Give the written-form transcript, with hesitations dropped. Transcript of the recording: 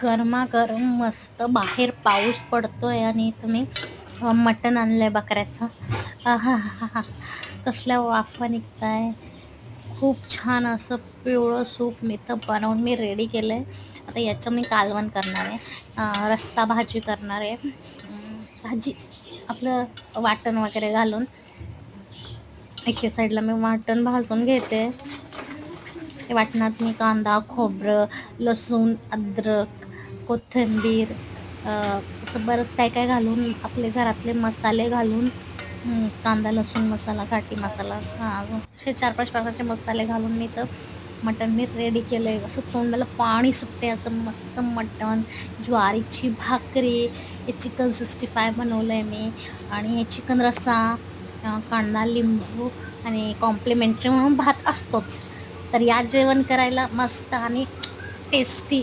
गरमागरम मस्त बाहेर पाऊस पडतोय आणि तुम्ही मटण आणलंय बकऱ्याचं. आहाहाहा! कसल्या वाफा निघताय. खूप छान असं पिवळं सूप मी तर बनवून मी रेडी केलंय. आता याचं मी कालवण करणार आहे. रस्सा भाजी करणार आहे. भाजी आपलं वाटण वगैरे घालून एके साईडला मी वाटण भाजून घेते. ते वाटणात मी कांदा, खोबरं, लसूण, अद्रक, कोथिंबीर असं बरंच काय काय घालून आपले घरातले मसाले घालून कांदा, लसूण मसाला, घाटी मसाला असे 4-5 प्रकारचे मसाले घालून मी तर मटण मी रेडी केलं आहे. असं तोंडाला पाणी सुटते असं मस्त मटण, ज्वारीची भाकरी, हे चिकन 65 बनवलं आहे मी आणि हे चिकन रस्सा, कांदा, लिंबू आणि कॉम्प्लिमेंटरी म्हणून भात असतोच. तर या जेवण करायला मस्त आणि टेस्टी